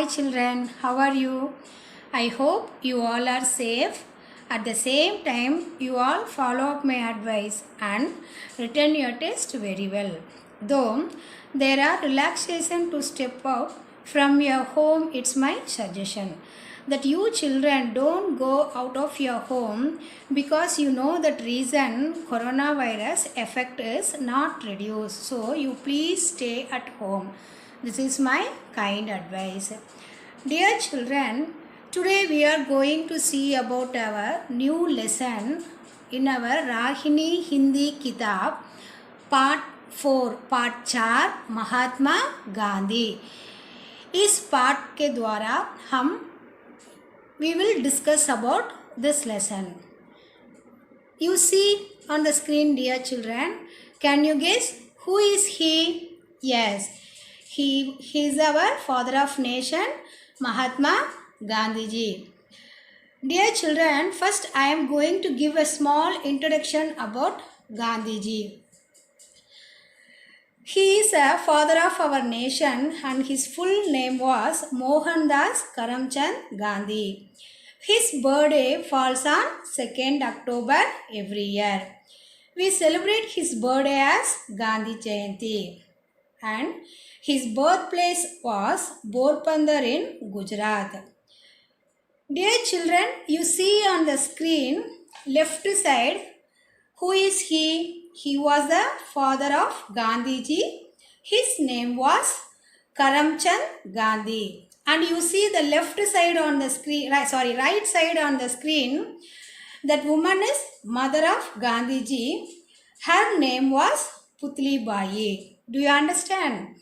Hi children, how are you? I hope you all are safe. At the same time, you all follow up my advice and return your test very well. Though there are relaxation to step out from your home, it's my suggestion that you children don't go out of your home because you know that reason coronavirus effect is not reduced. So you please stay at home. This is my kind advice. Dear children, today we are going to see about our new lesson in our Rahini Hindi Kitab Part 4, Part 4 Mahatma Gandhi. इस पाठ के द्वारा हम we will discuss about this lesson. You see on the screen, dear children, can you guess who is he? Yes, he is our father of nation, Mahatma Gandhi ji. Dear children, first I am going to give a small introduction about Gandhi ji. He is a father of our nation and his full name was Mohandas Karamchand Gandhi. His birthday falls on 2nd October every year. We celebrate his birthday as Gandhi Jayanti. And his birthplace was Porbandar in Gujarat. Dear children, you see on the screen, left side, who is he? He was the father of Gandhi ji. His name was Karamchand Gandhi. And you see the left side on the screen, right side on the screen, that woman is mother of Gandhi ji. Her name was Putli Bai. Do you understand?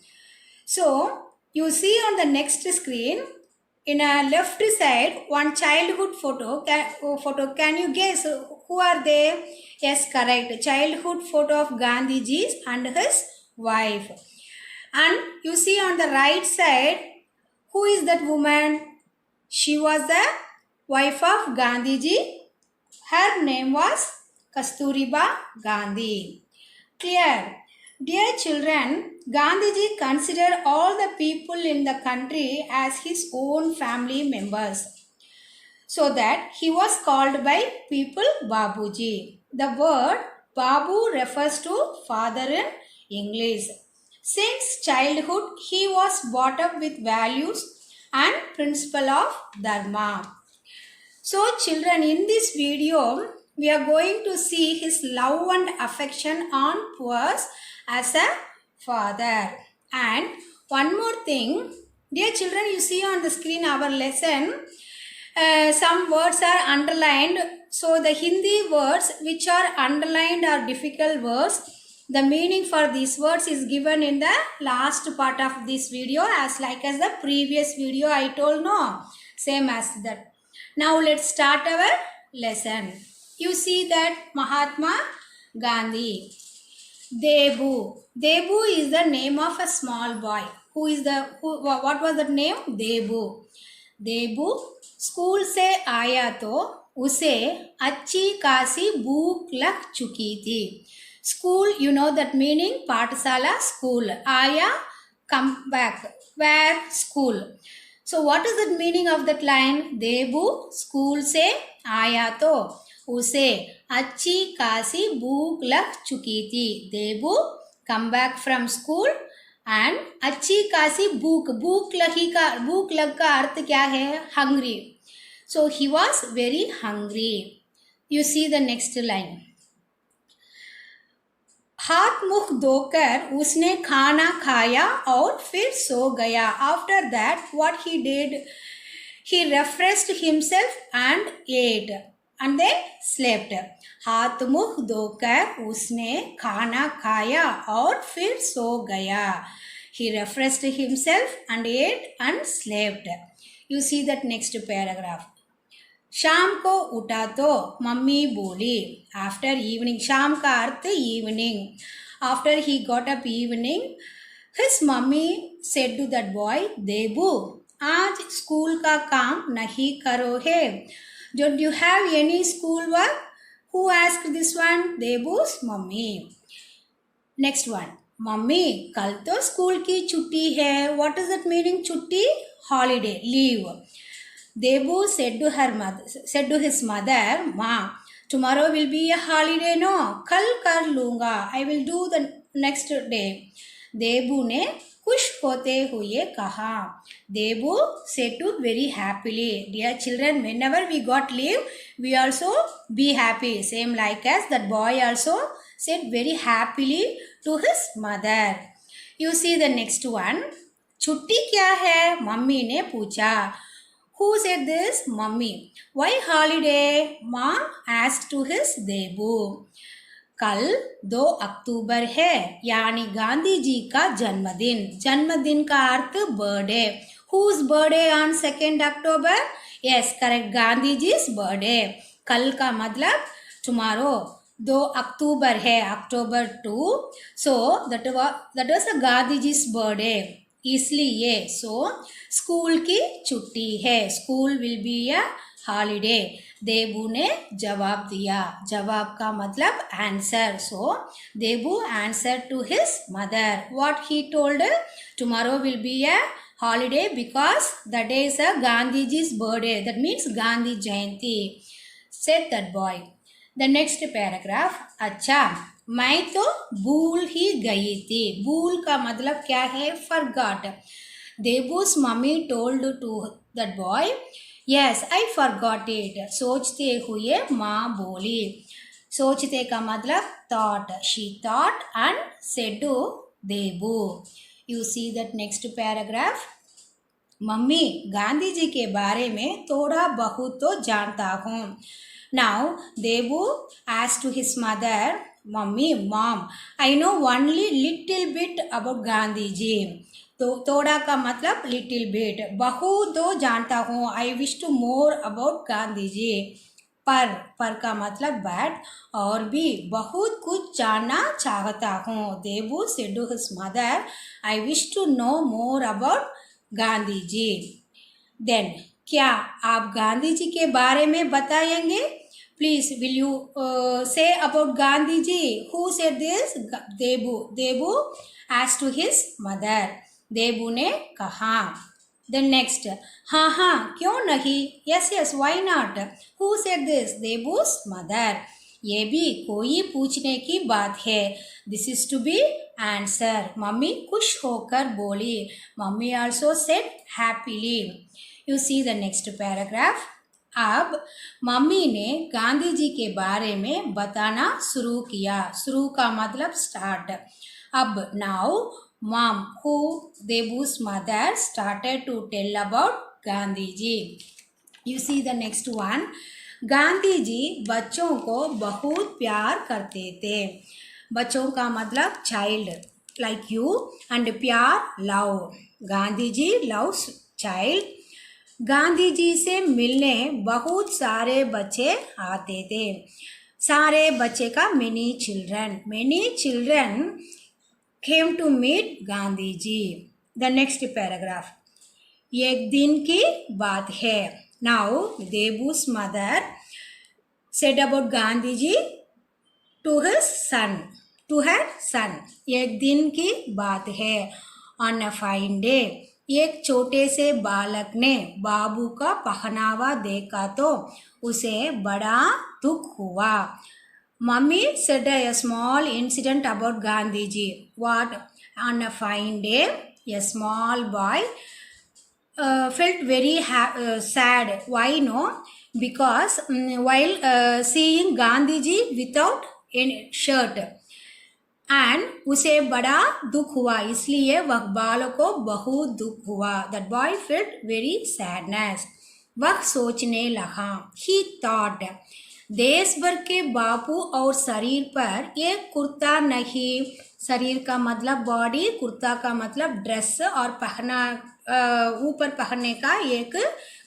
So, you see on the next screen, in a left side, one childhood photo. Can you guess who are they? Yes, correct. Childhood photo of Gandhi ji and his wife. And you see on the right side, who is that woman? She was the wife of Gandhi ji. Her name was Kasturiba Gandhi. Clear? Dear children, Gandhiji considered all the people in the country as his own family members. So that he was called by people Babuji. The word Babu refers to father in English. Since childhood, he was brought up with values and principle of Dharma. So children, in this video, we are going to see his love and affection on us as a father. And one more thing, dear children, you see on the screen our lesson, some words are underlined. So the Hindi words which are underlined are difficult words. The meaning for these words is given in the last part of this video, as the previous video I told, no, same as that. Now let's start our lesson. You see that Mahatma Gandhi. Debu. Debu is the name of a small boy. What was the name? Debu. Debu school से आया तो उसे अच्छी खासी भूख लग चुकी थी. School, you know that meaning, Pathsala, school. Aya, come back. Where? School. So what is the meaning of that line? Debu, school se आया तो उसे अच्छी खासी भूख लग चुकी थी. Debu, come back from school and अच्छी खासी भूख लग का अर्थ क्या है? Hungry. So he was very hungry. You see the next line. हाथ मुख धोकर उसने खाना खाया और फिर सो गया. After that, what he did? He refreshed himself and ate and then slept. हाथ मुख धोकर उसने खाना खाया और फिर सो गया. He refreshed himself and ate and slept. You see that next paragraph. शाम को उठा तो मम्मी बोली. After evening, शाम का अर्थ evening. After he got up evening, his mummy said to that boy, Debu, आज स्कूल का काम नहीं करो है. Don't you have any school work? Who asked this one? Debu's mummy. Next one. Mummy कल तो स्कूल की छुट्टी है. What is that meaning? छुट्टी? holiday, leave. Debu said to his mother, Ma, tomorrow will be a holiday, no? Kal kar lunga. I will do the next day. Debu ने खुश होते हुए कहा. Debu said to very happily, dear children, whenever we got leave, we also be happy. Same like as that boy also said very happily to his mother. You see the next one. छुट्टी क्या है? Mummy ने पूछा. Who said this? Mummy. Why holiday? Mom asked to his Debu. कल 2 अक्टूबर है यानी गांधी जी का जन्मदिन. जन्मदिन का अर्थ birthday. Whose birthday on 2nd October? Yes, correct. Gandhi ji's birthday. कल का मतलब tomorrow. 2 अक्टूबर है, October 2. So that was a Gandhi ji's birthday. इसलिए स्कूल की छुट्टी है. School will be a holiday. Debu ने जवाब दिया. जवाब का मतलब answer. Debu answer to his mother. What he told? Tomorrow will be a holiday because that day is a Gandhi ji's birthday. That means Gandhi Jayanti. Said that boy. The next paragraph. अच्छा, मैं तो भूल ही गई थी. भूल का मतलब क्या है? Forgot. Debu's mummy told to that boy, yes I forgot it. सोचते हुए माँ बोली. सोचते का मतलब thought. She thought and said to Debu. You see that next paragraph. Mummy, Gandhi ji के बारे में थोड़ा बहुत तो जानता हूँ. Now Debu asked to his mother, mummy, mom, I know only little bit about Gandhi ji. तो थोड़ा का मतलब लिटिल बिट. बहुत तो जानता हूँ. I wish to more about Gandhi ji. पर का मतलब बैट. और भी बहुत कुछ जानना चाहता हूँ. Debu said to his mother, I wish to know more about Gandhi ji. Then, क्या आप गांधी जी के बारे में बताएंगे? Please will you say about Gandhi ji. Who said this? Debu. Debu asked to his mother. Debu ने कहा. Then next, हाँ क्यों नहीं? Yes, why not? Who said this? देबू's mother. ये भी कोई पूछने की बात है. This is to be answer. Mummy खुश होकर बोली. Mummy also said happily. You see the next paragraph. अब मम्मी ने गांधी जी के बारे में बताना शुरू किया. शुरू का मतलब स्टार्ट. अब now mom, who Debu's mother, started to tell about Gandhi ji. You see the next one. Gandhi ji बच्चों को बहुत प्यार करते थे. बच्चों का मतलब चाइल्ड like you and प्यार love. Gandhi ji loves child. Gandhi ji से मिलने बहुत सारे बच्चे आते थे. सारे बच्चे का many children came to meet Gandhi ji. The next paragraph. एक दिन की बात है. Now Debu's mother said about Gandhi ji to her son. एक दिन की बात है. On a fine day, एक छोटे से बालक ने बाबू का पहनावा देखा तो उसे बड़ा दुख हुआ. Mummy said a small incident about Gandhi ji. What? On a fine day, a small boy felt very sad. Why no? Because while seeing Gandhi ji without any shirt, and उसे बड़ा दुख हुआ. इसलिए वह बालक को बहुत दुख हुआ. That boy felt very sadness. वह सोचने लगा. He thought, देश भर के बापू और शरीर पर एक कुर्ता नहीं. शरीर का मतलब बॉडी, कुर्ता का मतलब ड्रेस और पहना ऊपर पहनने का एक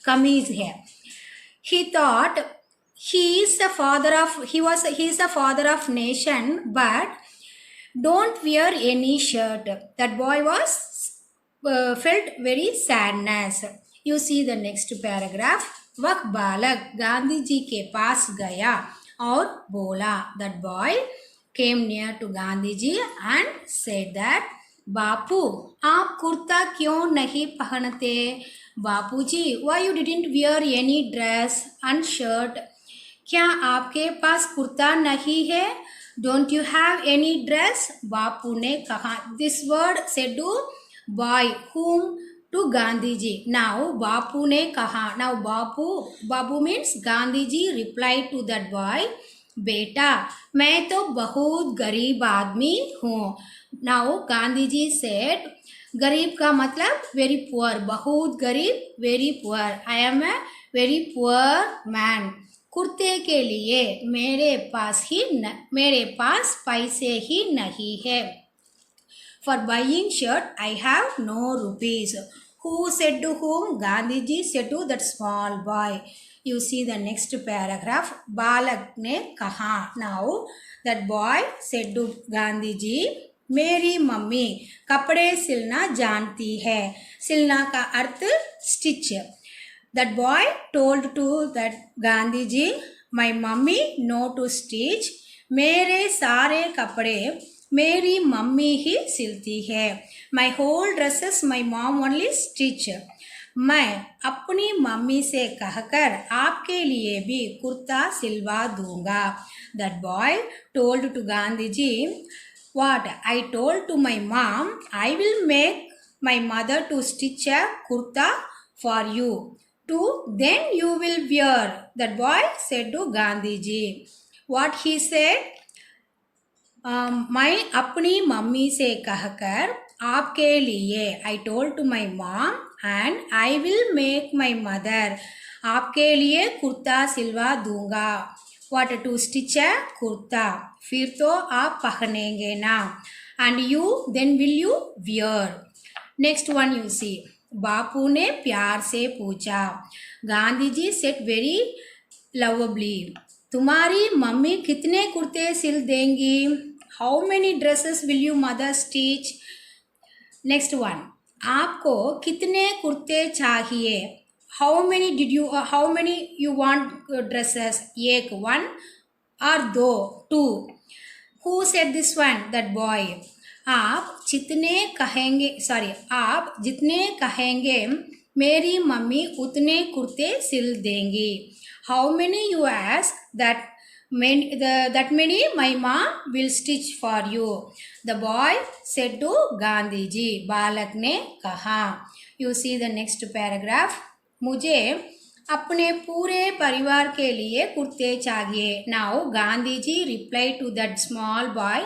कमीज है. He thought he is the father of nation, but don't wear any shirt. That boy felt very sadness. You see the next paragraph. वह बालक गांधी जी के पास गया और बोला. That boy came near to Gandhi ji and said that बापू आप कुर्ता क्यों नहीं पहनते? बापूजी why you didn't wear any dress and shirt? क्या आपके पास कुर्ता नहीं है? Don't you have any dress? बापू ने कहा. This word said to boy whom to Gandhi ji. Now बापू ने कहा. Now Bapu means Gandhi ji replied to that boy. बेटा मैं तो बहुत गरीब आदमी हूँ. नाउ गांधी जी सेड गरीब का मतलब वेरी पुअर, बहुत गरीब very poor. I am a very poor man. कुर्ते के लिए मेरे पास पैसे ही नहीं है. For buying shirt I have no rupees. Who said to whom? Gandhi ji said to that small boy. You see the next paragraph. बालक ने कहा. Now that boy said to Gandhi ji, मेरी मम्मी कपड़े सिलना जानती है. सिलना का अर्थ stitch. That boy told to that Gandhi ji, my mummy know to stitch. मेरे सारे कपड़े मेरी मम्मी ही सिलती है. My whole dresses my mom only stitch. मैं अपनी मम्मी से कहकर आपके लिए भी कुर्ता सिलवा दूंगा. That boy told to Gandhi ji, what I told to my mom, I will make my mother to stitch a kurta for you too, then you will wear. That boy said to Gandhi ji. What he said? मैं अपनी mummy से कहकर आपके लिए I told to my mom and I will make my mother आपके लिए कुर्ता सिलवा दूंगा. What to stitch a kurta. फिर तो आप पहनेंगे ना. And you then will you wear. Next one you see. बापू ने प्यार से पूछा. Gandhi ji said very lovably. तुम्हारी मम्मी कितने कुर्ते सिल देंगी? How many dresses will you mother stitch? Next one. आपको कितने कुर्ते चाहिए? How many you want dresses? एक, one or दो, two. Who said this one? That boy. आप जितने कहेंगे मेरी मम्मी उतने कुर्ते सिल देंगी. How many you ask? That many my mom will stitch for you. The boy said to Gandhi ji. बालक ने कहा. You see the next paragraph. मुझे अपने पूरे परिवार के लिए कुर्ते चाहिए. Now Gandhi ji replied to that small boy,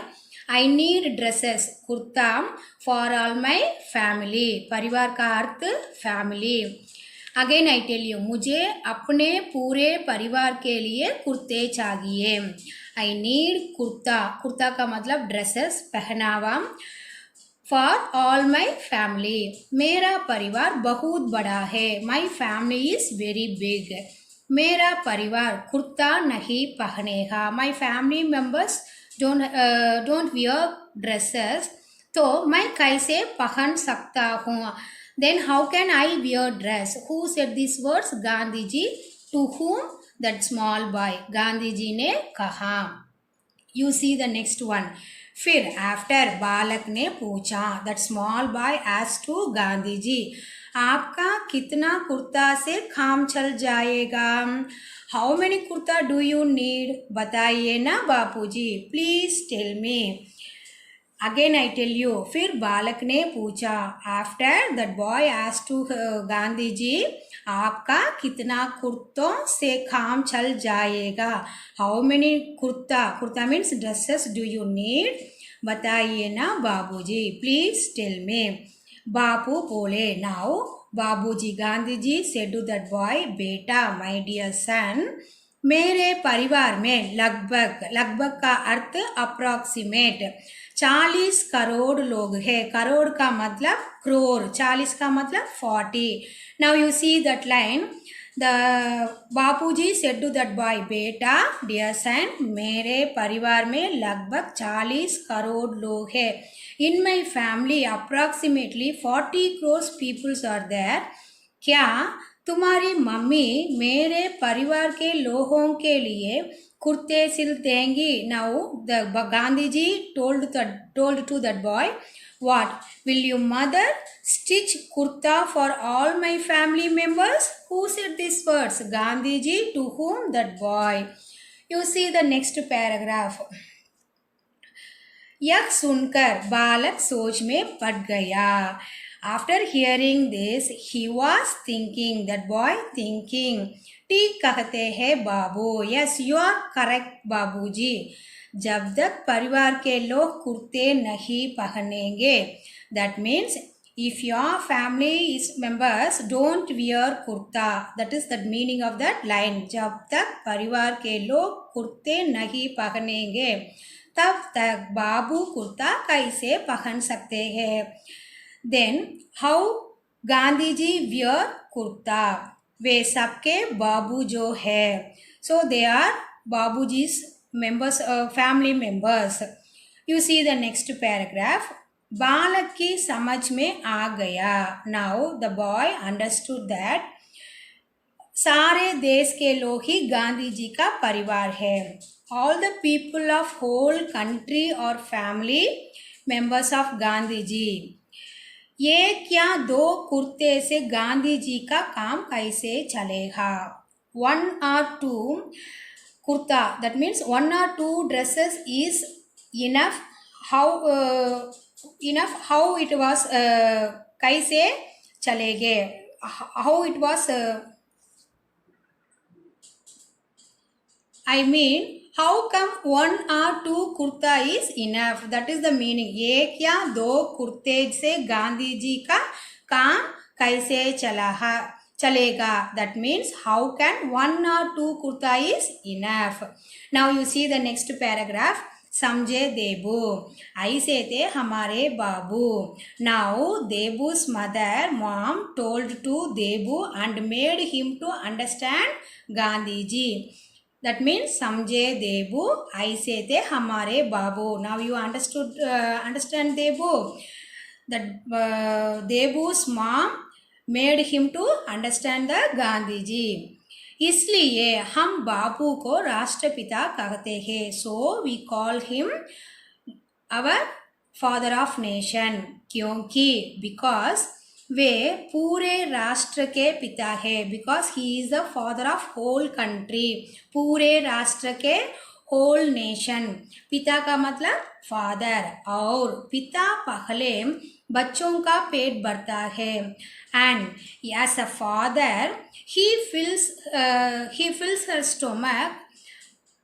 I need dresses kurta for all my family. परिवार का अर्थ family. Again I tell you, मुझे अपने पूरे परिवार के लिए कुर्ते चाहिए. I need kurta. कुर्ता का मतलब ड्रेसेस, पहनावा. For all my family. मेरा परिवार बहुत बड़ा है. My family is very big. मेरा परिवार कुर्ता नहीं पहनेगा. My family members don't wear dresses. तो मैं कैसे पहन सकता हूँ? Then how can I wear dress? Who said these words? Gandhi ji. To whom? That small boy. Gandhi ji ने कहा. You see the next one. फिर आफ्टर बालक ने पूछा. That small boy asked to Gandhi ji, आपका कितना कुर्ता से काम चल जाएगा? How many kurta do you need? बताइए ना Bapuji, please tell me. Again I tell you. फिर बालक ने पूछा. After that boy asked to Gandhi ji, आपका कितना कुर्तों से काम चल जाएगा? How many kurta means dresses do you need? बताइए ना बाबूजी, प्लीज टेल मी. बापू बोले. नाउ बाबूजी Gandhi ji said to that boy, बेटा माय डियर सन, मेरे परिवार में लगभग का अर्थ अप्रोक्सीमेट 40 करोड़ लोग हैं. करोड़ का मतलब क्रोर, 40 का मतलब 40. Now you see that line. The Bapuji said to that boy, बेटा dear son, मेरे परिवार में लगभग 40 करोड़ लोग हैं. In my family approximately 40 crores people are there. क्या तुम्हारी मम्मी मेरे परिवार के लोगों के लिए कुर्ते सिल देंगी? Now the Gandhi ji told to that boy, What? Will your mother stitch kurta for all my family members? Who said these words? Gandhiji. To whom? That boy. You see the next paragraph. यह सुनकर बालक सोच में पड़ गया. After hearing this, he was thinking, that boy thinking. ठीक कहते हैं बाबू. Yes, you are correct बाबूजी. जब तक परिवार के लोग कुर्ते नहीं पहनेंगे, that means if your family members don't wear kurta, that is the meaning of that line. जब तक परिवार के लोग कुर्ते नहीं पहनेंगे, तब तक बाबू कुर्ता कैसे पहन सकते हैं. Then how Gandhi ji wear kurta? वे सबके बाबू जो है. So they are बाबूजी's members, family members. You see the next paragraph. बालक की समझ में आ गया. Now the boy understood that सारे देश के लोग ही गांधी जी का परिवार है. All the people of whole country or family members of Gandhi ji. ये क्या दो कुर्ते से गांधी जी का काम कैसे चलेगा? 1 or 2 kurta, that means 1 or 2 dresses is enough. How it was कैसे चलेगे? How it was I mean, how come 1 or 2 kurta is enough? That is the meaning. एक या दो कुर्ते से गांधी जी का काम कैसे चलेगा? That means how can 1 or 2 kurta is enough? Now you see the next paragraph. समझे देबू, ऐसे थे हमारे बाबू. Now Debu's mom told to Debu and made him to understand Gandhiji. That means समझे देबू, ऐसे थे हमारे बाबू. Now you understand Debu. That Debu's mom made him to understand the Gandhiji. इसलिए हम बाबू को राष्ट्रपिता कहते हैं. So we call him our father of nation. क्योंकि because वे पूरे राष्ट्र के पिता है. Because he is the father of whole country. पूरे राष्ट्र के whole nation. पिता का मतलब father. और पिता पहले बच्चों का पेट भरता है. And as a father, he fills her stomach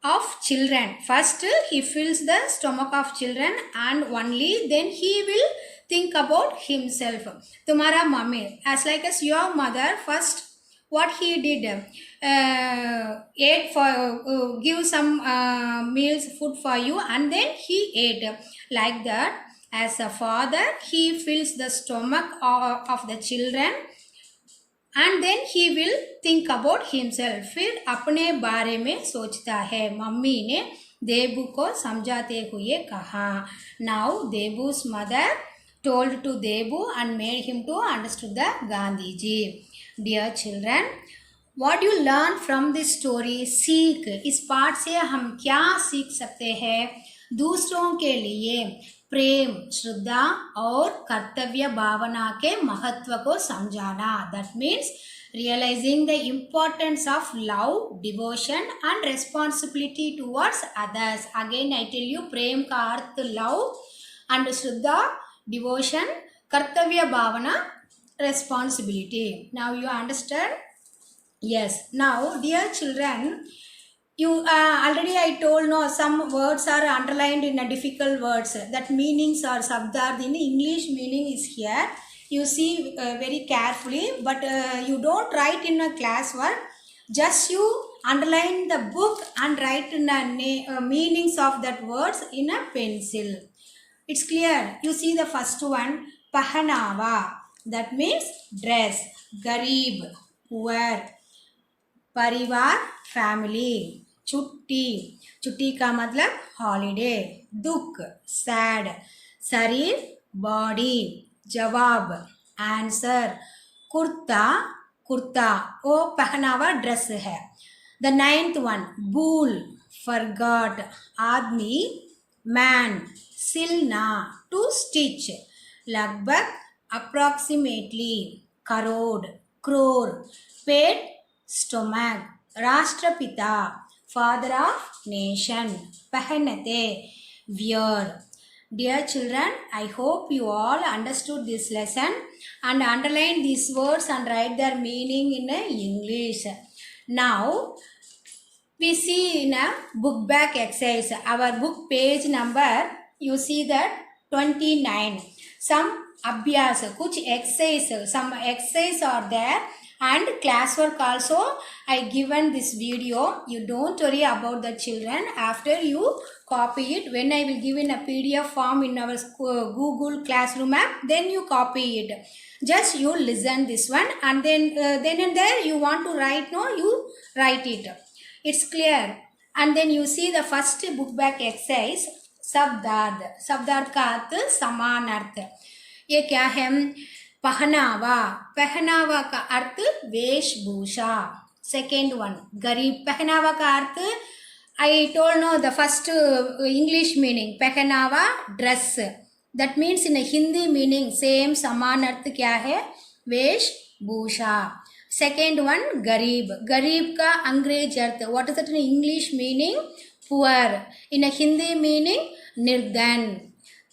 of children. First, he fills the stomach of children and only then he will think about himself. तुम्हारा mummy, as like as your mother, first what he did, ate for, give some meals, food for you, and then he ate. Like that, as a father, he fills the stomach of the children and then he will think about himself. फिर अपने बारे में सोचता है. Mummy ने देबू को समझाते हुए कहा. Now Debu's mother told to Debu and made him to understand the Gandhiji. Dear children, what you learn from this story? सीख. इस पाठ से हम क्या सीख सकते हैं? दूसरों के लिए प्रेम, श्रद्धा और कर्तव्य भावना के महत्व को समझाना. That means realizing the importance of love, devotion and responsibility towards others. Again I tell you, प्रेम का अर्थ love and Shraddha devotion, kartavya bhavana, responsibility. Now you understand? Yes. Now dear children, you already I told no, some words are underlined in a difficult words, that meanings are sabdard in English meaning is here. You see very carefully, but you don't write in a classwork. Just you underline the book and write in a meanings of that words in a pencil. It's clear. You see the first one, pahanawa, that means dress. Garib, poor. Parivar, family. छुट्टी, छुट्टी का मतलब holiday. दुख, sad. शरीर, body. जवाब, answer. Kurta, kurta वो पहनावा dress है. द 9th one, भूल, फॉरगॉट. आदमी, मैन. सिलना, टू स्टिच. लगभग approximately, crore, crore, पेट stomach, राष्ट्रपिता father of nation, पहनते wear. Dear children, I hope you all understood this lesson and underline these words and write their meaning in English. Now we see in a book back exercise, our book page number, you see that 29. Some abhyas, kuch exercise, some exercise are there and classwork also I given this video. You don't worry about the children. After you copy it, when I will give in a PDF form in our Google Classroom app, then you copy it. Just you listen this one and then and there you want to write, no, you write it. It's clear. And then you see the first book back exercise, शब्दार्थ. शब्दार्थ का अर्थ समान अर्थ. ये क्या है? पहनावा. पहनावा का अर्थ वेशभूषा. सेकेंड वन गरीब. पहनावा का अर्थ I told no the first English meaning. पहनावा dress. That means in a Hindi meaning same समान अर्थ क्या है? वेशभूषा. Second one गरीब. गरीब का अंग्रेज अर्थ. What is it in English meaning? Poor. In a Hindi meaning निर्धन.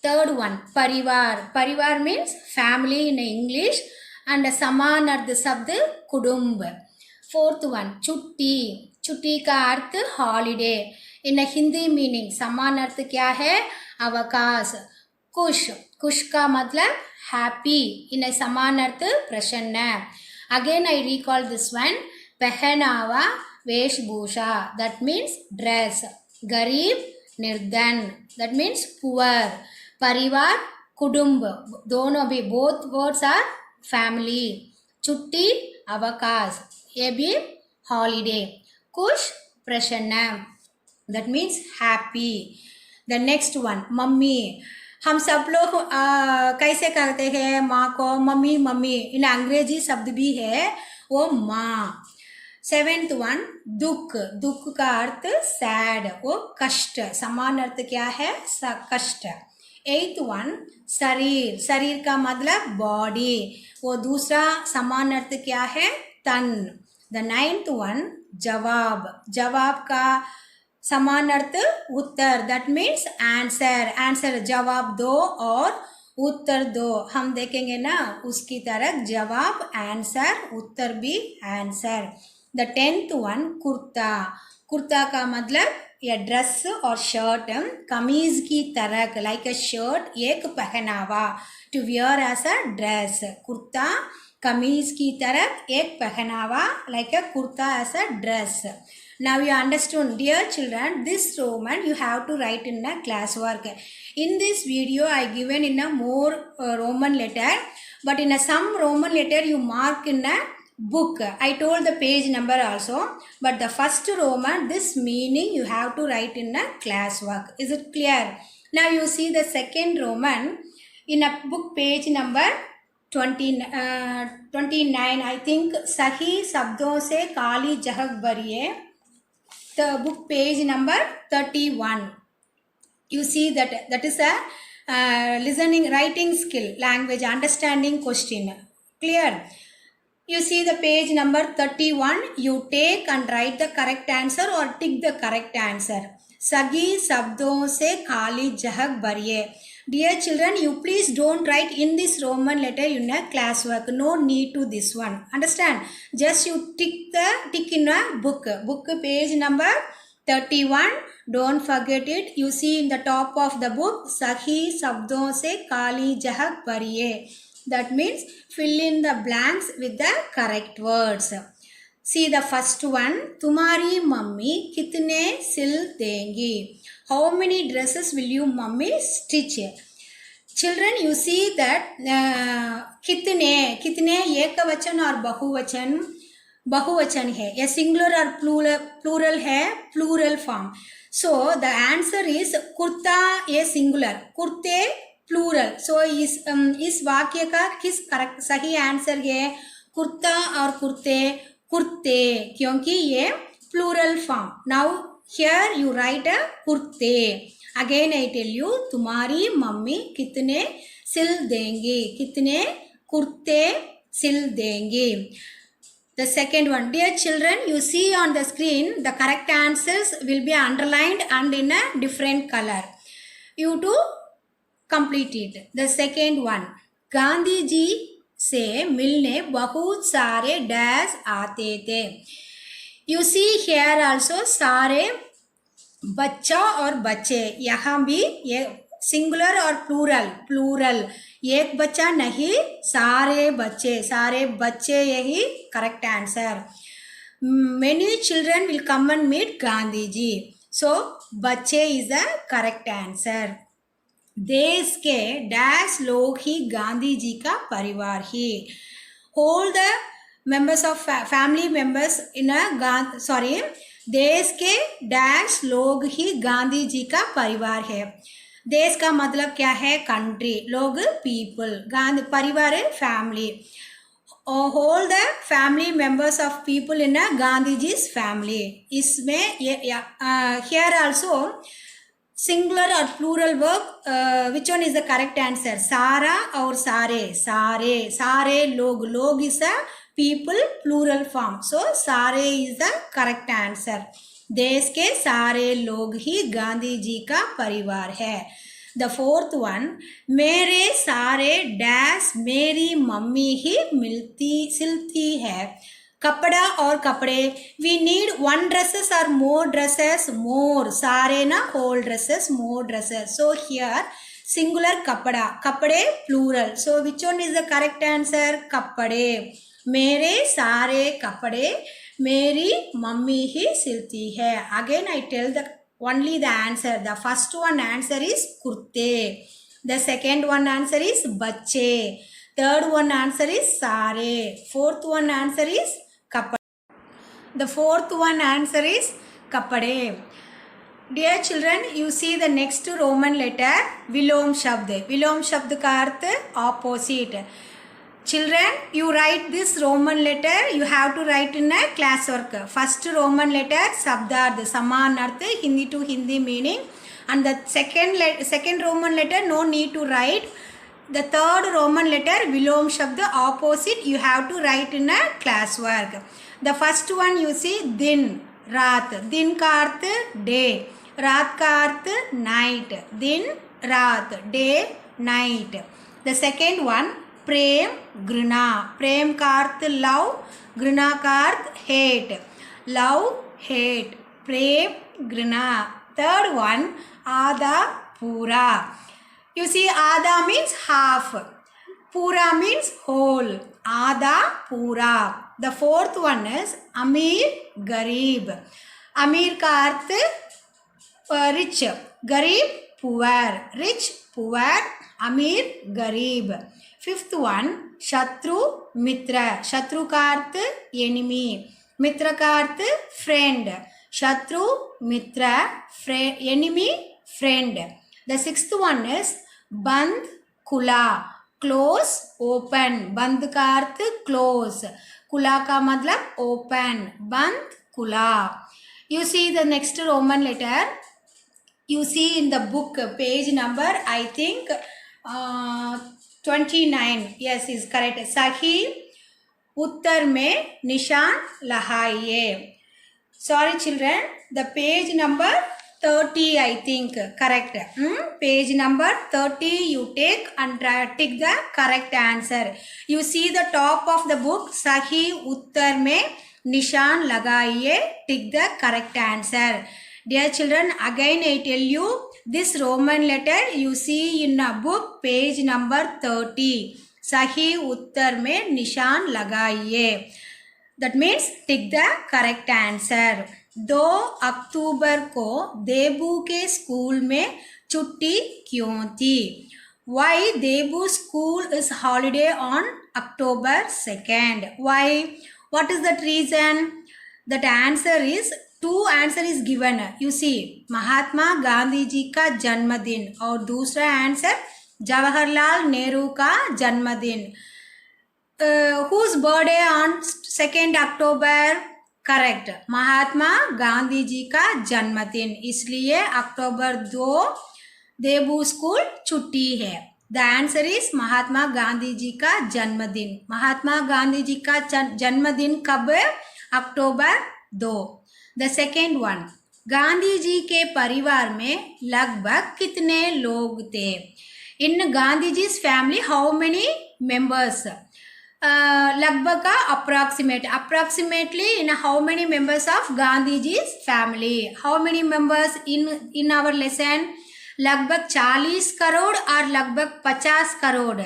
Third one परिवार. परिवार means family in English and समान अर्थ शब्द कुटुंब. Fourth one छुट्टी. छुट्टी का अर्थ holiday. In a Hindi meaning समान अर्थ क्या है? अवकाश. खुश. खुश का मतलब happy. In a समान अर्थ प्रसन्न. Again I recall this one. पहनावा वेशभूषा. That means dress. गरीब निर्धन. That means poor. परिवार कुटुंब. दोनों भी both words are family. छुट्टी अवकाश. ये भी holiday. खुश प्रसन्न. That means happy. The next one mummy. हम सब लोग कैसे कहते हैं माँ को? Mummy mummy. इन अंग्रेजी शब्द भी है वो माँ. सेवेंथ वन दुख. दुख का अर्थ सैड. वो कष्ट. समान अर्थ क्या है? कष्ट. एट्थ वन शरीर. शरीर का मतलब बॉडी. वो दूसरा समान अर्थ क्या है? तन. द नाइन्थ वन जवाब. जवाब का समान अर्थ उत्तर. That means answer. आंसर जवाब दो और उत्तर दो. हम देखेंगे ना उसकी तरह जवाब आंसर, उत्तर भी answer. The tenth one kurta. Kurta का मतलब ये ड्रेस और शर्ट. कमीज की तरह लाइक अ शर्ट. एक पहनावा to wear as a dress. Kurta कमीज की तरह एक पहनावा like a kurta as a dress. Now you understood, dear children, this Roman you have to write in a classwork. In this video I given in a more Roman letter, but in a some Roman letter you mark in a book. I told the page number also, but the first Roman, this meaning you have to write in a classwork. Is it clear? Now you see the second Roman in a book page number 29. I think सही शब्दों से काली जहक भरिए. The book page number 31. You see that is a listening, writing skill, language, understanding question. Clear? You see the page number 31. You take and write the correct answer or tick the correct answer. सगी शब्दों से खाली जहक भरिए. Dear children, you please don't write in this Roman letter in a classwork. No need to this one. Understand? Just you tick in a book. Book page number 31. Don't forget it. You see in the top of the book, सही शब्दों से काली जहक भरिए. That means fill in the blanks with the correct words. See the first one. तुम्हारी mummy कितने सिल देंगी? How many dresses will you mummy stitch? Children, you see that कितने एकवचन और बहुवचन है. A singular or plural है plural form. So the answer is kurta a singular, कुर्ते plural. So इस वाक्य का किस करेक्ट सही आंसर है? कुर्ता और कुर्ते, कुर्ते, क्योंकि ये plural form. Now Here you write a kurte. Again I tell you, तुम्हारी मम्मी कितने सिल देंगी, कितने कुर्ते सिल देंगी. The second one, dear children, you see on the screen the correct answers will be underlined and in a different color. You to complete it. The second one, Gandhi ji से मिलने बहुत सारे डैश आते थे. You see here also सारे बच्चा और बच्चे, यहाँ भी ये सिंगुलर और प्लूरल एक बच्चा नहीं सारे बच्चे यही correct answer. Many children will come and meet Gandhi ji. So bachche is the correct answer. देश के डैश लोग ही गांधी जी का परिवार ही. All the members of family members in a देश के डैश लोग ही गांधी जी का परिवार है. देश का मतलब क्या है? कंट्री. लोग पीपल. गांधी परिवार है family. All the family members of people in a Gandhi ji's family. इसमें here also singular or plural verb, which one is the correct answer? सारा और सारे लोग is a people plural form. So सारे is the correct answer. देश के सारे लोग ही गांधी जी का परिवार है. The fourth one, मेरे सारे डैश मेरी मम्मी ही सिलती है. कपड़ा और कपड़े. We need one dresses or more dresses? More. सारे ना whole dresses, more dresses. So here singular कपड़ा, कपड़े plural. So which one is the correct answer? कपड़े. मेरे सारे कपड़े मेरी मम्मी ही सिलती है. Again I tell the only the answer. The first one answer is kurte. The second one answer is bacche. Third one answer is sare. Fourth one answer is kapade. The fourth one answer is kapade. Dear children, you see the next Roman letter Vilom Shabd. Vilom Shabd ka arth opposite. Children, you write this Roman letter, you have to write in a classwork. First Roman letter Sabdard, Saman Arth, Hindi to Hindi meaning. And the second Roman letter, no need to write. The third Roman letter, Vilom Shabd, opposite, you have to write in a classwork. The first one you see, Din, Raat. Din ka arth day. Raat ka arth night. Din, Raat, day, night. The second one, प्रेम घृणा. प्रेम का अर्थ love, घृणा का अर्थ hate. Love hate, प्रेम घृणा. Third one आधा पूरा. You see आधा means half, पूरा means whole. आधा पूरा. The fourth one is अमीर गरीब. अमीर का अर्थ rich, गरीब poor. Rich poor, अमीर गरीब. Fifth one, Shatru Mitra. Shatru का अर्थ enemy. मित्र का अर्थ friend. Shatru Mitra, enemy, friend. The sixth one is Band Kula. Close, open. Band का अर्थ close. Kula का मतलब open. Band Kula. You see the next Roman letter. You see in the book page number, I think 29. Yes, is correct. सही उत्तर में निशान लगाइए. Sorry children, the page number 30 I think correct. Page number 30 you take and tick the correct answer. You see the top of the book, सही उत्तर में निशान लगाइए, tick the correct answer. Dear children, again I tell you, this Roman letter you see in a book page number 30. सही उत्तर में निशान लगाइए. That means tick the correct answer. 2 अक्टूबर को देबू के स्कूल में छुट्टी क्यों थी? Why Debu school is holiday on October 2nd? Why? What is that reason? That answer is, two answer is given. You see, महात्मा गांधी जी का जन्मदिन और दूसरा आंसर जवाहरलाल नेहरू का जन्मदिन. Whose birthday on 2nd October? Correct, Mahatma Gandhi ji का जन्मदिन, इसलिए अक्टूबर 2 देबू स्कूल छुट्टी है। The answer is Mahatma Gandhi ji का जन्मदिन। महात्मा गांधी जी का जन्मदिन कब है? अक्टूबर 2। The second one, Gandhi ji के परिवार में लगभग कितने लोग थे? In Gandhi ji family how many members? लगभग का approximately in how many members of Gandhiji's family? How many members in our lesson? लगभग 40 करोड़ और लगभग 50 करोड़।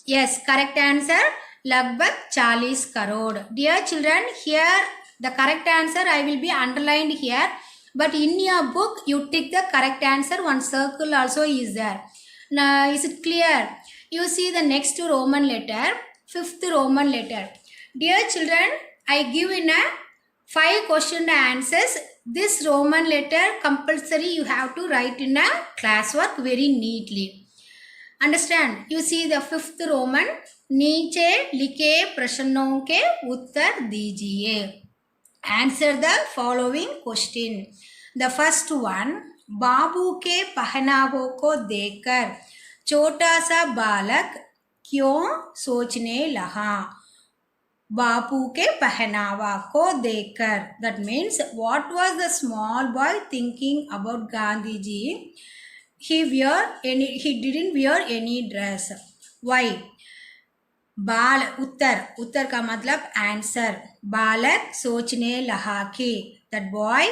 Yes, correct answer, लगभग 40 crore. Dear children, here the correct answer I will be underlined here, but in your book you tick the correct answer, one circle also is there. Now is it clear? You see the next Roman letter, fifth Roman letter. Dear children, I give in a 5 question answers. This Roman letter compulsory you have to write in a classwork very neatly. Understand? You see the fifth Roman. नीचे लिखे प्रश्नों के उत्तर दीजिए. Answer the following question. The first one, बाबू के पहनावों को देखकर छोटा सा बालक क्यों सोचने लगा? बापू के पहनावा को देखकर, that means what was the small boy thinking about Gandhi ji? He didn't wear any dress. Why? बाल उत्तर का मतलब आंसर। बालक सोचने लगा कि, that boy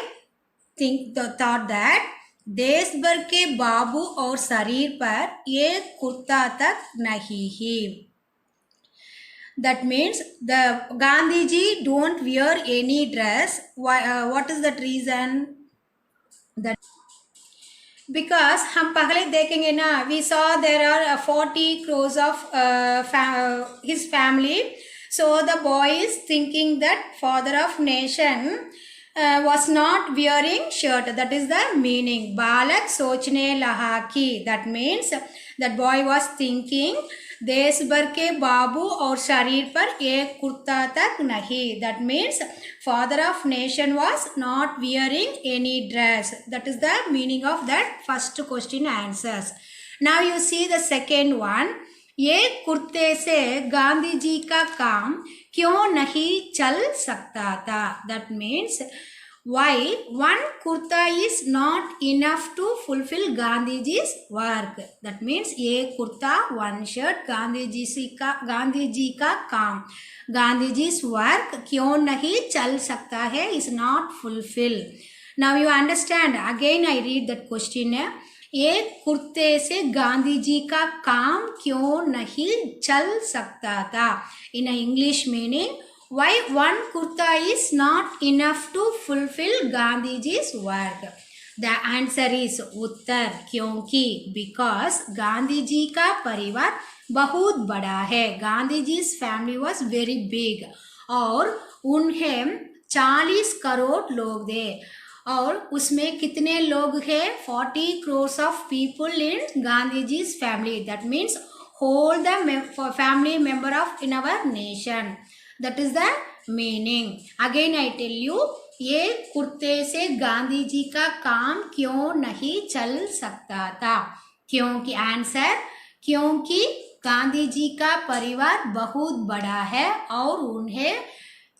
thought that देश भर के बाबू और शरीर पर एक कुर्ता तक नहीं है। That means the Gandhi ji don't wear any dress. Why? What is that reason? That because हम पहले देखेंगे ना, we saw there are 40 crores of his family. So the boy is thinking that father of nation was not wearing shirt. That is the meaning. बालक सोचने लगा कि, that means that boy was thinking देश भर के बाबू और शरीर पर एक कुर्ता तक नहीं. That means father of nation was not wearing any dress. That is the meaning of that first question answers. Now you see the second one. एक कुर्ते से गांधी जी का काम क्यों नहीं चल सकता था? That means why one kurta is not enough to fulfill Gandhiji's work. That means एक कुर्ता, one shirt, गांधी जी का काम, Gandhiji's work क्यों नहीं चल सकता है, is not fulfill. Now you understand. Again I read that question. एक कुर्ते से गांधी जी का काम क्यों नहीं चल सकता था? In English meaning, why one kurta is not enough to fulfill Gandhiji's work? The answer is उत्तर, क्योंकि because गांधी जी का परिवार बहुत बड़ा है. Gandhiji's family was very big और उन्हें 40 करोड़ लोग थे. और उसमें कितने लोग हैं? 40 crores of people in Gandhiji's family. That means whole the family member of in our nation. That is the meaning. Again I tell you, ये कुर्ते से गांधी जी का काम क्यों नहीं चल सकता था? क्योंकि आंसर, क्योंकि गांधी जी का परिवार बहुत बड़ा है और उन्हें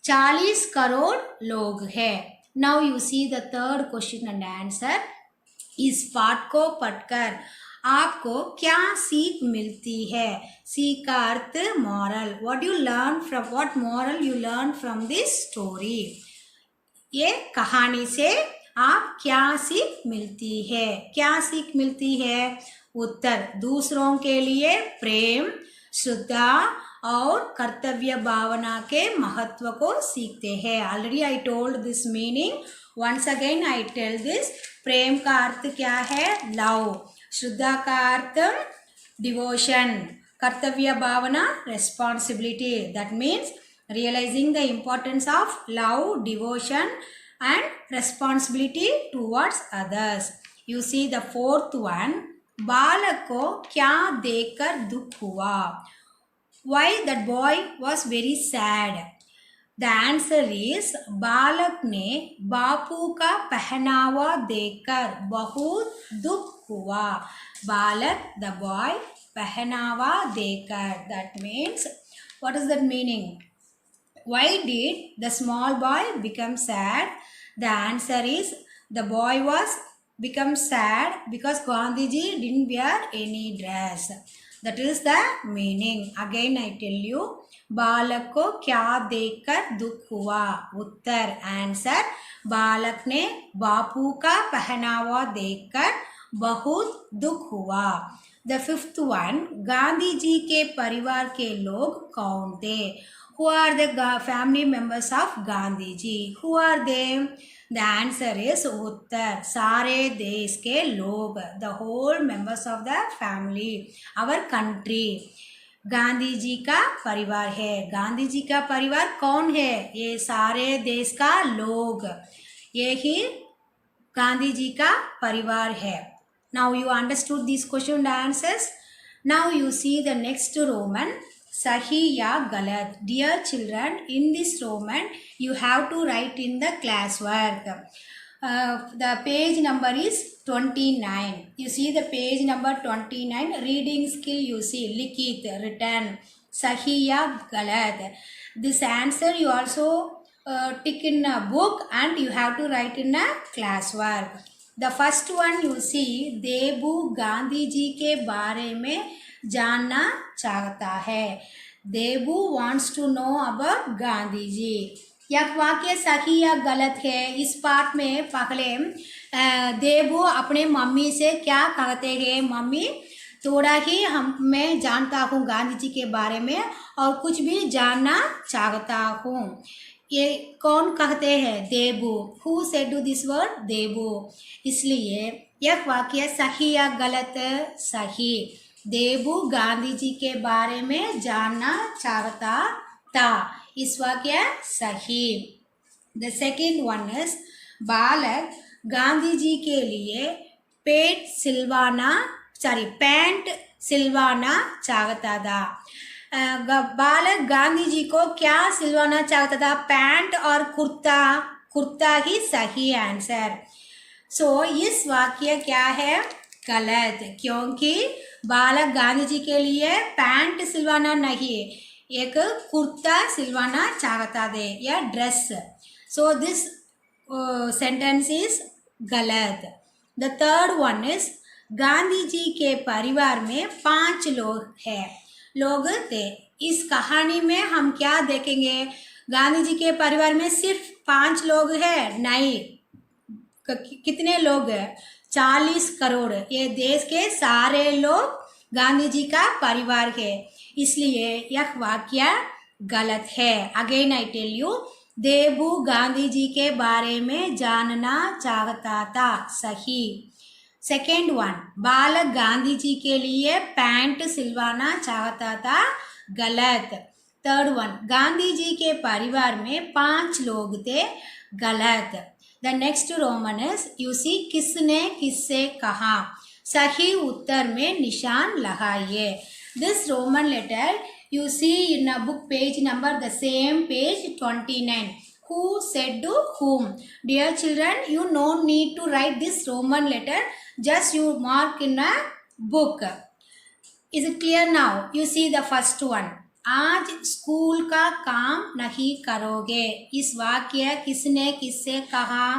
40 करोड़ लोग हैं. Now you see the third question and answer. इस पाठ को पढ़कर आपको क्या सीख मिलती है? सीख का अर्थ moral. What you learn from, what moral you learn from this story? ये कहानी से आप क्या सीख मिलती है? क्या सीख मिलती है? उत्तर, दूसरों के लिए प्रेम, श्रद्धा और कर्तव्य भावना के महत्व को सीखते हैं. Already I told this meaning. Once again I tell this. प्रेम का अर्थ क्या है? लव. श्रद्धा का अर्थ डिवोशन. कर्तव्य भावना responsibility. That means realizing the importance of love, devotion and responsibility towards others. You see the fourth one. बालक को क्या देखकर दुख हुआ? Why that boy was very sad? The answer is बालक ने बापू का पहनावा देखकर बहुत दुख हुआ. बालक, the boy, पहनावा देखकर. That means, what is that meaning? Why did the small boy become sad? The answer is the boy was become sad because Gandhiji didn't wear any dress. That is the meaning. Again I tell you, बालक को क्या देखकर दुख हुआ? उत्तर, answer, बालक ने बापू का पहनावा देखकर बहुत दुख हुआ. The fifth one, Gandhi ji के परिवार के लोग कौन थे? Who are the family members of Gandhi ji? Who are they? The answer is उत्तर, सारे देश के लोग. The whole members of the family, our country. Gandhi ji का परिवार है. गांधी जी का परिवार कौन है? ये सारे देश का लोग. ये ही गांधी जी का परिवार है. Now you understood these question and answers. Now you see the next Roman. Sahi ya galat. Dear children, in this Roman, you have to write in the classwork. The page number is 29. You see the page number 29. Reading skill you see. Likit, written. Sahi ya galat. This answer you also tick in a book and you have to write in a classwork. The first one you see, देबू गांधी जी के बारे में जानना चाहता है. देबू wants to know about Gandhi ji. यह वाक्य सही या गलत है? इस पाठ में पहले देबू अपने मम्मी से क्या कहते हैं? मम्मी, थोड़ा ही मैं जानता हूँ गांधी जी के बारे में और कुछ भी जानना चाहता हूँ. ये कौन कहते हैं? देबू. Who said to this word? देबू. इसलिए यह वाक्य सही या गलत? सही. देबू गांधी जी के बारे में जानना चाहता था. इस वाक्य सही. The second one is, बालक गांधी जी के लिए पैंट सिलवाना चाहता था. बालक गांधी जी को क्या सिलवाना चाहता था? पैंट और कुर्ता ही सही आंसर. सो इस वाक्य क्या है? गलत, क्योंकि बालक गांधी जी के लिए पैंट सिलवाना नहीं, एक कुर्ता सिलवाना चाहता थे या dress. So this sentence is गलत. The third one is, Gandhi ji के परिवार में 5 लोग थे. इस कहानी में हम क्या देखेंगे? गांधी जी के परिवार में सिर्फ 5 लोग हैं? नहीं. कितने लोग हैं? 40 करोड़. ये देश के सारे लोग गांधी जी का परिवार है. इसलिए यह वाक्य गलत है. अगेन आई टेल यू, देबू गांधी जी के बारे में जानना चाहता था. सही. सेकेंड वन, बालक गांधी जी के लिए पैंट सिलवाना चाहता था. गलत. थर्ड वन, गांधी जी के परिवार में 5 लोग थे. गलत. The next roman is, you see, किसने किससे कहा. सही उत्तर में निशान लगाइए. This roman letter you see in a book page number, the same page 29. Who said to whom? Dear children, you no need to write this Roman letter, just you mark in a book. Is it clear now? You see the first one. आज school का काम नहीं करोगे. इस वाक्य किसने किससे कहा?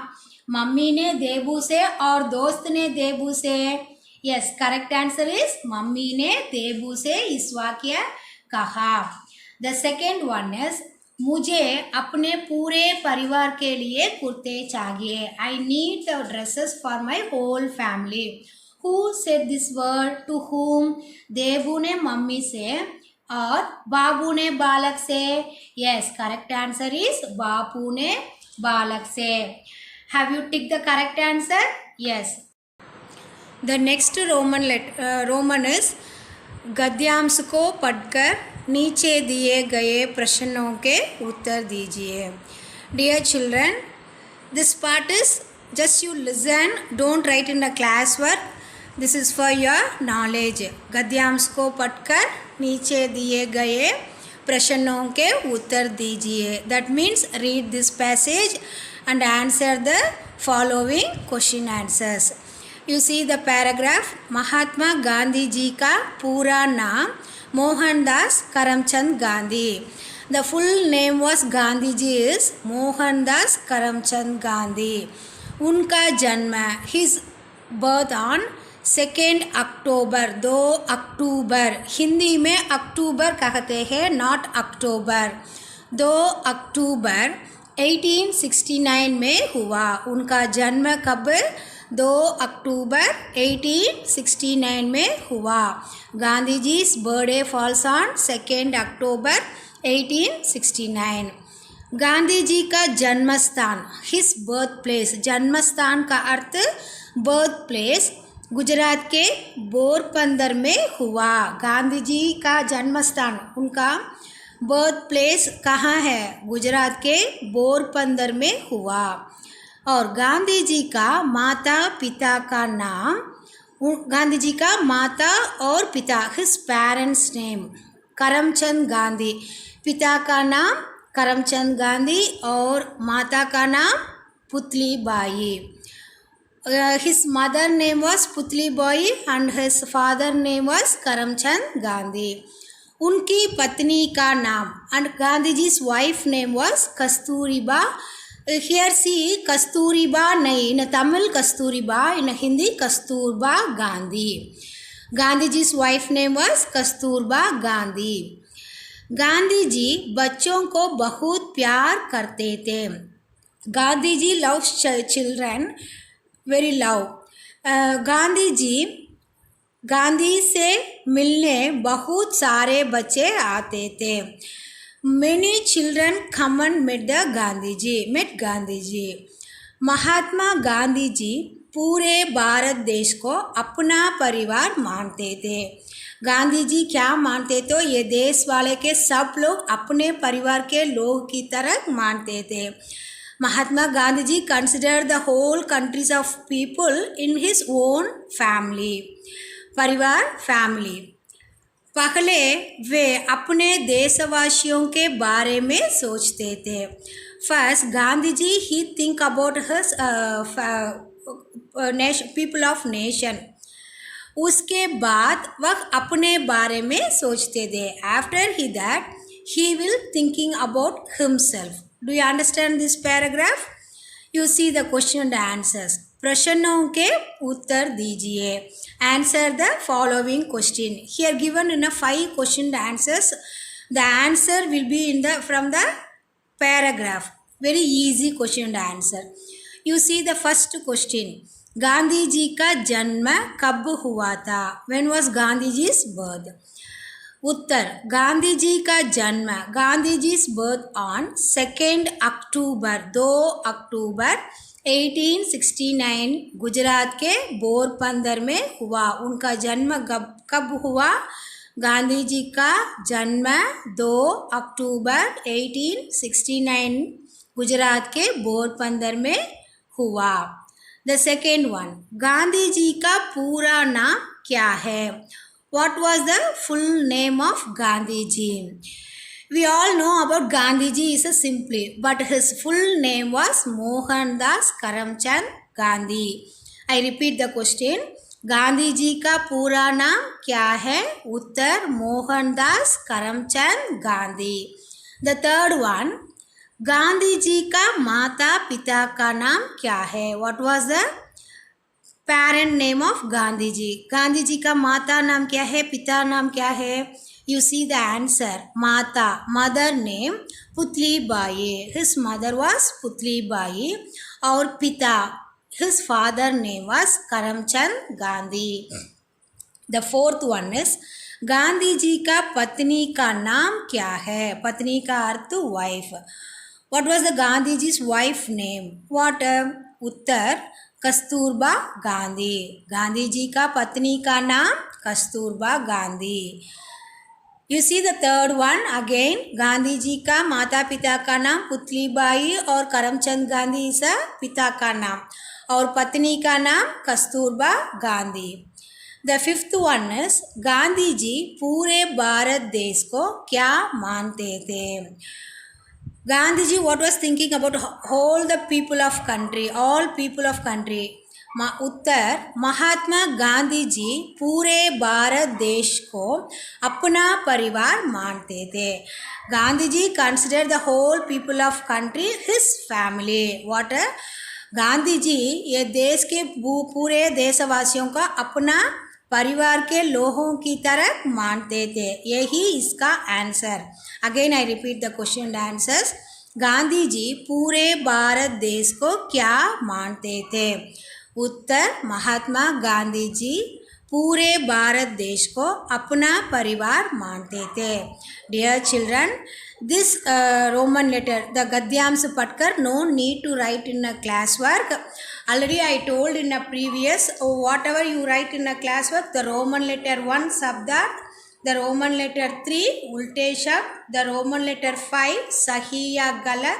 मम्मी ने देबू से और दोस्त ने देबू से. Yes, correct answer is mummy ने देबू से इस वाक्य कहा. द सेकेंड वन इज, मुझे अपने पूरे परिवार के लिए कुर्ते चाहिए. I need the dresses for my whole family. Who said this word? To whom? Debu ने मम्मी से और बाबू ने बालक से. Yes, correct answer is Bapu ने बालक से. Have you tick the correct answer? Yes. The next roman is, गद्यांश को पढ़कर नीचे दिए गए प्रश्नों के उत्तर दीजिए. Dear children, this part is just you listen, don't write in the class work. This is for your knowledge. गद्यांश को पढ़कर नीचे दिए गए प्रश्नों के उत्तर दीजिए. That means read this passage and answer the following question answers. You see the paragraph. महात्मा गांधी जी का पूरा नाम Mohandas Karamchand Gandhi. The full name was Gandhiji's Mohandas Karamchand Gandhi. उनका जन्म, his birth on 2 अक्टूबर, 2 अक्टूबर, हिंदी में अक्टूबर कहते हैं, नॉट अक्टूबर. 2 अक्टूबर 1869 में हुआ. उनका जन्म कब? 2 अक्टूबर 1869 में हुआ. Gandhi ji's birthday falls on 2 अक्टूबर 1869. गांधी जी का जन्म स्थान, हिज बर्थ प्लेस. जन्म स्थान का अर्थ बर्थ प्लेस गुजरात के पोरबंदर में हुआ. गांधी जी का जन्म स्थान, उनका बर्थ प्लेस कहाँ है? गुजरात के पोरबंदर में हुआ. और गांधी जी का माता पिता का नाम, गांधी जी का माता और पिता, his parents name Karamchand Gandhi. पिता का नाम करमचंद गांधी और माता का नाम Putli Bai. His mother name was Putli Bai and his father name was Karamchand Gandhi. उनकी पत्नी का नाम, and Gandhiji's wife name was कस्तूरीबा. Here see कस्तूरीबा नहीं, in Tamil कस्तूरीबा, in Hindi Kasturba Gandhi. Gandhiji's wife name was Kasturba Gandhi. Gandhi ji बच्चों को बहुत प्यार करते थे. Gandhi ji loves children very love. Gandhi ji, Gandhi से मिलने बहुत सारे बच्चे आते थे. Many children come and met the Gandhi ji, met Gandhi ji. महात्मा गांधी जी पूरे भारत देश को अपना परिवार मानते थे. गांधी जी क्या मानते? तो ये देश वाले के सब लोग अपने परिवार के लोग की तरह मानते थे. Mahatma Gandhi considered the whole countries of people in his own family. परिवार, फैमिली. पहले वे अपने देशवासियों के बारे में सोचते थे. First Gandhi ji he think about his people of nation. उसके बाद वह अपने बारे में सोचते थे. After he that he will thinking about himself. Do you understand this paragraph? You see the question and answers. प्रश्नों के उत्तर दीजिए. Answer the following question. Here given in a 5 question and answers. The answer will be in the from the paragraph. Very easy question and answer. You see the first question. Gandhi ji का जन्म कब हुआ था? When was Gandhiji's birth? उत्तर, गांधी जी का जन्म, Gandhi जी's birth on 2 अक्टूबर, 2 अक्टूबर 1869 गुजरात के पोरबंदर में हुआ. उनका जन्म कब हुआ? गांधी जी का जन्म 2 अक्टूबर 1869 गुजरात के पोरबंदर में हुआ. The second one, Gandhi ji का पूरा नाम क्या है? What was the full name of Gandhiji? We all know about Gandhiji is a simply, but his full name was Mohandas Karamchand Gandhi. I repeat the question. Gandhi ji का पूरा नाम क्या है? उत्तर, Mohandas Karamchand Gandhi. The third one, Gandhi ji का माता पिता का नाम क्या है? What was the parent name of Gandhi ji? Gandhi ji का माता नाम क्या है? पिता नाम क्या है? You see the answer. माता, mother name Putli Bai. His mother was Putli Bai. और पिता, his father name was Karamchand Gandhi. The fourth one is Gandhi ji का पत्नी का नाम क्या है? पत्नी का अर्थ wife. What was the Gandhi जी's wife name? What? उत्तर, कस्तूरबा गांधी. गांधी जी का पत्नी का नाम Kasturba Gandhi. You see the third one again. Gandhi ji का माता पिता का नाम पुतली बाई और करमचंद गांधी सा पिता का नाम और पत्नी का नाम Kasturba Gandhi. The fifth one is Gandhi ji पूरे भारत देश को क्या मानते थे. Gandhiji what was thinking about all the people of country, all people of country. उत्तर महात्मा गांधी जी पूरे भारत देश को अपना परिवार मानते थे. Gandhi ji considered the whole people of country his family. What? Gandhi ji ये देश के पूरे देशवासियों का अपना परिवार के लोगों की तरह मानते थे. यही इसका answer. Again I repeat the question and answers. Gandhi ji पूरे भारत देश को क्या मानते थे. उत्तर महात्मा गांधी जी पूरे भारत देश को अपना परिवार मानते थे. Dear children, this Roman letter, the Gadyams पढ़कर no need to write in a class work. Already I told in a previous, whatever you write in a class work, the Roman letter 1 Sabdat, the Roman letter 3 Ulte Shab, the Roman letter 5 Sahi ya Galat,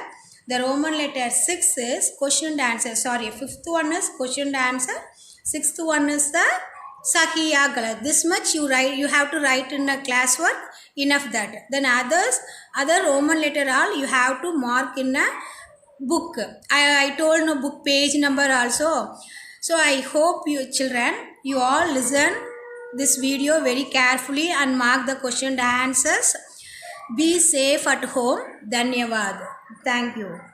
the Roman letter 6 is question and answer. Sorry, fifth one is question and answer. Sixth one is the Sahi ya Galat. This much you write. You have to write in a class work. Enough that. Then other Roman letter all you have to mark in a book. I told no book page number also. So I hope you children, you all listen this video very carefully and mark the question and answers. Be safe at home. Dhanyavad. Thank you.